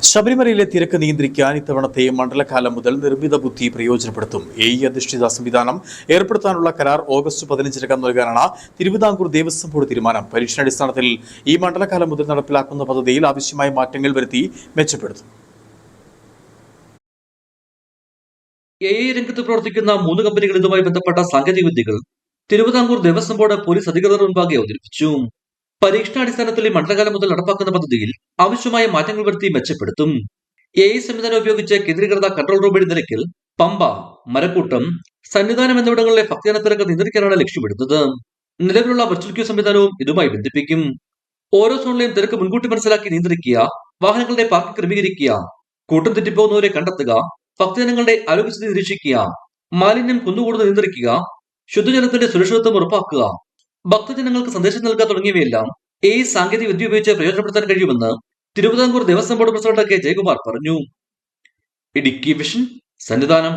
ശബരിമലയിലെ തിരക്ക് നിയന്ത്രിക്കാൻ ഇത്തവണത്തെ മണ്ഡലകാലം മുതൽ നിർമ്മിത ബുദ്ധി പ്രയോജനപ്പെടുത്തും. അധിഷ്ഠിത സംവിധാനം ഏർപ്പെടുത്താനുള്ള കരാർ ഓഗസ്റ്റ് 15-നകം നൽകാനാണ് തിരുവിതാംകൂർ ദേവസ്വം ബോർഡ് തീരുമാനം. പരീക്ഷണാടിസ്ഥാനത്തിൽ ഈ മണ്ഡലകാലം മുതൽ നടപ്പിലാക്കുന്ന പദ്ധതിയിൽ ആവശ്യമായ മാറ്റങ്ങൾ വരുത്തി മെച്ചപ്പെടുത്തും. രംഗത്ത് പ്രവർത്തിക്കുന്ന 3 കമ്പനികൾ ഇതുമായി ബന്ധപ്പെട്ട സാങ്കേതിക വിദ്യകൾ തിരുവിതാംകൂർ ദേവസ്വം ബോർഡ് പോലീസ് അധികൃതർ മുൻപാകെ അവതരിപ്പിച്ചു. പരീക്ഷണാടിസ്ഥാനത്തിൽ മണ്ഡലകാലം മുതൽ നടപ്പാക്കുന്ന പദ്ധതിയിൽ ആവശ്യമായ മാറ്റങ്ങൾ വരുത്തി മെച്ചപ്പെടുത്തും. സംവിധാനം ഉപയോഗിച്ച് കേന്ദ്രീകൃത കൺട്രോൾ റൂം നിലയ്ക്കൽ പമ്പ, മരക്കൂട്ടം, സന്നിധാനം എന്നിവിടങ്ങളിലെ ഭക്തജന തിരക്ക് നിയന്ത്രിക്കാനാണ് ലക്ഷ്യമിടുന്നത്. നിലവിലുള്ള വെർച്വൽ ക്യൂ സംവിധാനവും ഇതുമായി ബന്ധിപ്പിക്കും. ഓരോ സോണിലെയും തിരക്ക് മുൻകൂട്ടി മനസ്സിലാക്കി നിയന്ത്രിക്കുക, വാഹനങ്ങളുടെ പാർക്ക് ക്രമീകരിക്കുക, കൂട്ടം തെറ്റിപ്പോകുന്നവരെ കണ്ടെത്തുക, ഭക്തജനങ്ങളുടെ ആരോഗ്യസ്ഥിതി നിരീക്ഷിക്കുക, മാലിന്യം കുന്നുകൂടുന്നത് നിയന്ത്രിക്കുക, ശുദ്ധജലത്തിന്റെ സുരക്ഷിതത്വം ഉറപ്പാക്കുക, ഭക്തജനങ്ങൾക്ക് സന്ദേശം നൽകുക തുടങ്ങിയവയെല്ലാം സാങ്കേതിക വിദ്യ ഉപയോഗിച്ച് പ്രയോജനപ്പെടുത്താൻ കഴിയുമെന്ന് Thiruvithamkoor Devaswom board president K Jayakumar പറഞ്ഞു. ഇടുക്കി വിഷൻ, സന്നിധാനം.